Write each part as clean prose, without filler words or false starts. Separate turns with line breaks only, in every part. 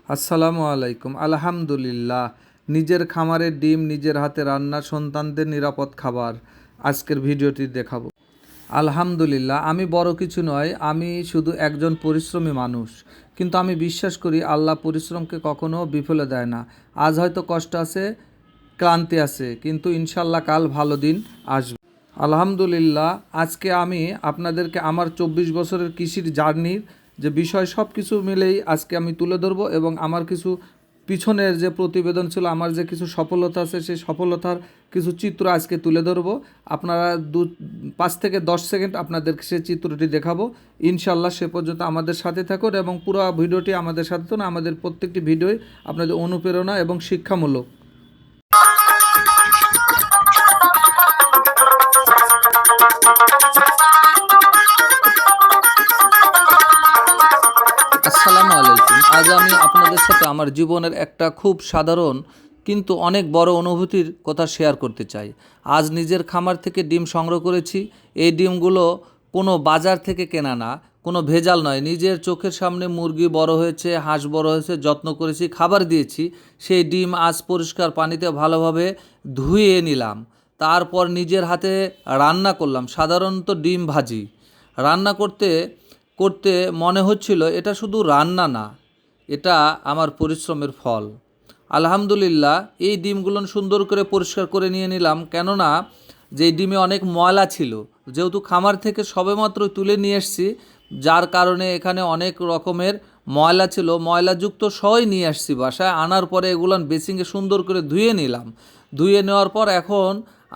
আসসালামু আলাইকুম। আলহামদুলিল্লাহ। নিজের খামারের ডিম, নিজের হাতে রান্না, সন্তানদের নিরাপদ খাবার আজকের ভিডিওটি দেখাবো। আলহামদুলিল্লাহ, আমি বড় কিছু নয়, আমি শুধু একজন পরিশ্রমী মানুষ। কিন্তু আমি বিশ্বাস করি আল্লাহ পরিশ্রমকে কখনো বিফলে দেয় না। আজ হয়তো কষ্ট আছে, ক্লান্তি আছে, কিন্তু ইনশাল্লাহ কাল ভালো দিন আসবে। আলহামদুলিল্লাহ, আজকে আমি আপনাদেরকে আমার 24 বছরের কৃষির জার্নির যে বিষয় সব কিছু মিলেই আজকে আমি তুলে ধরবো, এবং আমার কিছু পিছনের যে প্রতিবেদন ছিল, আমার যে কিছু সফলতা আছে, সেই সফলতার কিছু চিত্র আজকে তুলে ধরবো। আপনারা 5 থেকে 10 সেকেন্ড আপনাদেরকে সেই চিত্রটি দেখাবো। ইনশাল্লাহ সে পর্যন্ত আমাদের সাথে থাকুন এবং পুরো ভিডিওটি আমাদের সাথে থাকুন। আমাদের প্রত্যেকটি ভিডিওই আপনাদের অনুপ্রেরণা এবং শিক্ষামূলক। আসসালামু আলাইকুম। আজ আমি আপনাদের সাথে আমার জীবনের একটা খুব সাধারণ কিন্তু অনেক বড় অনুভূতির কথা শেয়ার করতে চাই। আজ নিজের খামার থেকে ডিম সংগ্রহ করেছি। এই ডিমগুলো কোনো বাজার থেকে কেনা না, কোনো ভেজাল নয়। নিজের চোখের সামনে মুরগি বড় হয়েছে, হাঁস বড় হয়েছে, যত্ন করেছি, খাবার দিয়েছি। সেই ডিম আজ পরিষ্কার পানিতে ভালোভাবে ধুয়ে নিলাম। তারপর নিজের হাতে রান্না করলাম, সাধারণত ডিম ভাজি। রান্না করতে করতে মনে হচ্ছিল এটা শুধু রান্না না, এটা আমার পরিশ্রমের ফল। আলহামদুলিল্লাহ, এই ডিমগুলো সুন্দর করে পরিষ্কার করে নিয়ে নিলাম, কেননা যে ডিমে অনেক ময়লা ছিল, যেহেতু খামার থেকে সবেমাত্র তুলে নিয়ে এসেছি, যার কারণে এখানে অনেক রকমের ময়লা ছিল। ময়লাযুক্ত সহই নিয়ে আসছি বাসায়। আনার পরে এগুলো বেসিংয়ে সুন্দর করে ধুয়ে নিলাম। ধুয়ে নেওয়ার পর এখন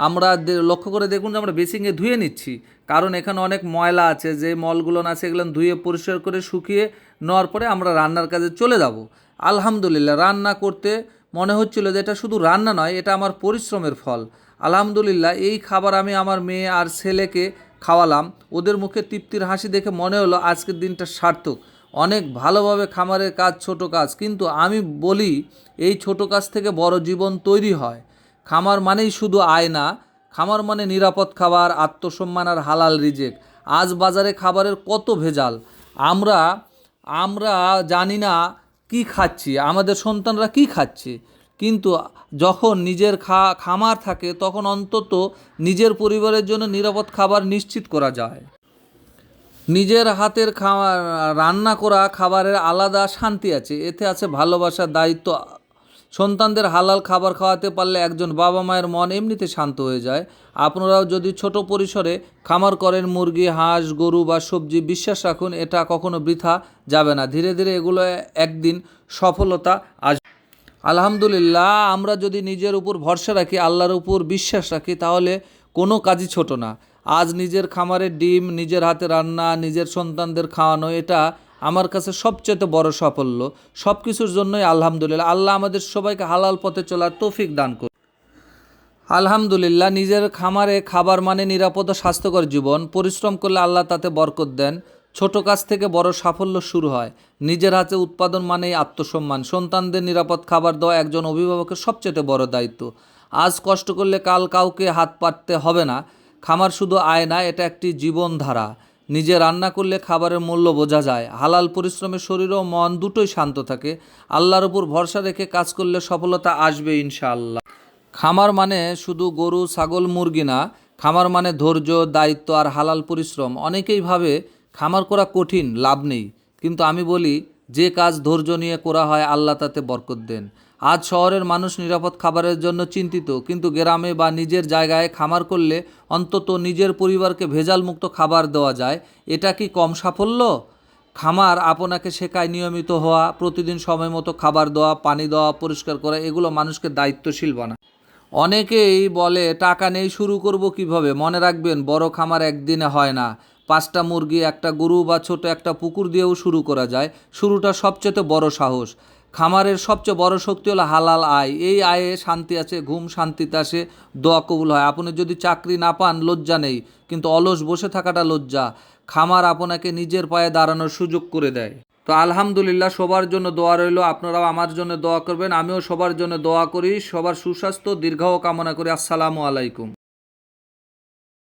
আমরা লক্ষ্য করে দেখুন যে আমরা বেসিংয়ে ধুয়ে নিচ্ছি, কারণ এখানে অনেক ময়লা আছে। যে মলগুলো আছে এগুলো ধুয়ে পরিষ্কার করে শুকিয়ে নেওয়ার পরে আমরা রান্নার কাজে চলে যাব। আলহামদুলিল্লাহ, রান্না করতে মনে হচ্ছিল যে এটা শুধু রান্না নয়, এটা আমার পরিশ্রমের ফল। আলহামদুলিল্লাহ, এই খাবার আমি আমার মেয়ে আর ছেলেকে খাওয়ালাম। ওদের মুখে তৃপ্তির হাসি দেখে মনে হলো আজকের দিনটা সার্থক। অনেক ভালোভাবে খামারের কাজ ছোট কাজ, কিন্তু আমি বলি এই ছোট কাজ থেকে বড় জীবন তৈরি হয়। খামার মানেই শুধু আয় না, খামার মানে নিরাপদ খাবার, আত্মসম্মান আর হালাল রিজেক। আজ বাজারে খাবারের কত ভেজাল, আমরা আমরা জানি না কি খাচ্ছি, আমাদের সন্তানরা কি খাচ্ছে। কিন্তু যখন নিজের খামার থাকে তখন অন্তত নিজের পরিবারের জন্য নিরাপদ খাবার নিশ্চিত করা যায়। নিজের হাতের রান্না করা খাবারের আলাদা শান্তি আছে, এতে আছে ভালোবাসা, দায়িত্ব। সন্তানদের হালাল খাবার খাওয়াতে পারলে একজন বাবা মায়ের মন এমনিতে শান্ত হয়ে যায়। আপনারাও যদি ছোট পরিসরে খামার করেন, মুরগি, হাঁস, গরু বা সবজি, বিশ্বাস রাখুন এটা কখনো বৃথা যাবে না। ধীরে ধীরে এগুলো একদিন সফলতা আসবে। আলহামদুলিল্লাহ, আমরা যদি নিজের উপর ভরসা রাখি, আল্লাহর উপর বিশ্বাস রাখি, তাহলে কোনো কাজই ছোট না। আজ নিজের খামারের ডিম, নিজের হাতে রান্না, নিজের সন্তানদের খাওয়ানো, এটা আমার কাছে সবচেয়ে বড় সাফল্য। সব কিছুর জন্যই আলহামদুলিল্লাহ। আল্লাহ আমাদের সবাইকে হালাল পথে চলার তৌফিক দান করুন। আলহামদুলিল্লাহ, নিজের খামারে খাবার মানে নিরাপদ ও স্বাস্থ্যকর জীবন। পরিশ্রম করলে আল্লাহ তাতে বরকত দেন। ছোট কাজ থেকে বড় সাফল্য শুরু হয়। নিজের হাতে উৎপাদন মানেই আত্মসম্মান। সন্তানদের নিরাপদ খাবার দেওয়া একজন অভিভাবকের সবচেয়ে বড় দায়িত্ব। আজ কষ্ট করলে কাল কাউকে হাত পাততে হবে না। খামার শুধু আয় না, এটা একটি জীবনধারা। নিজে রান্না করলে খাবারের মূল্য বোঝা যায়। হালাল পরিশ্রমে শরীর ও মন দুটোই শান্ত থাকে। আল্লাহর উপর ভরসা রেখে কাজ করলে সফলতা আসবে ইনশাআল্লাহ। খামার মানে শুধু গরু, ছাগল, মুরগি না, খামার মানে ধৈর্য, দায়িত্ব আর হালাল পরিশ্রম। অনেকেই ভাবে খামার করা কঠিন, লাভ নেই, কিন্তু আমি বলি যে কাজ ধৈর্য নিয়ে করা হয় আল্লাহ তাতে বরকত দেন। আজ শহরের মানুষ নিরাপদ খাবারের জন্য চিন্তিত, কিন্তু গ্রামে বা নিজের জায়গায় খামার করলে অন্তত নিজের পরিবারকে ভেজাল মুক্ত খাবার দেওয়া যায়। এটা কি কম সাফল্য? খামার আপনাকে শেখায় নিয়মিত হওয়া, প্রতিদিন সময় মতো খাবার দেওয়া, পানি দেওয়া, পরিষ্কার করা। এগুলো মানুষকে দায়িত্বশীল বানায়। অনেকেই বলে টাকা নেই, শুরু করব কিভাবে? মনে রাখবেন, বড় খামার একদিনে হয় না। 5টা মুরগি, একটা গরু বা ছোট একটা পুকুর দিয়েও শুরু করা যায়। শুরুটা সবচেয়ে বড় সাহস। খামারের সবচেয়ে বড় শক্তি হলো হালাল আয়। এই আয়ে শান্তি আছে, ঘুম শান্তিতে আসে, দোয়া কবুল হয়। আপনি যদি চাকরি না পান, লজ্জা নেই, কিন্তু অলস বসে থাকাটা লজ্জা। খামার আপনাকে নিজের পায়ে দাঁড়ানোর সুযোগ করে দেয়। তো আলহামদুলিল্লাহ, সবার জন্য দোয়া রইল। আপনারাও আমার জন্য দোয়া করবেন, আমিও সবার জন্য দোয়া করি। সবার সুস্বাস্থ্য দীর্ঘায়ু কামনা করি। আসসালামু আলাইকুম।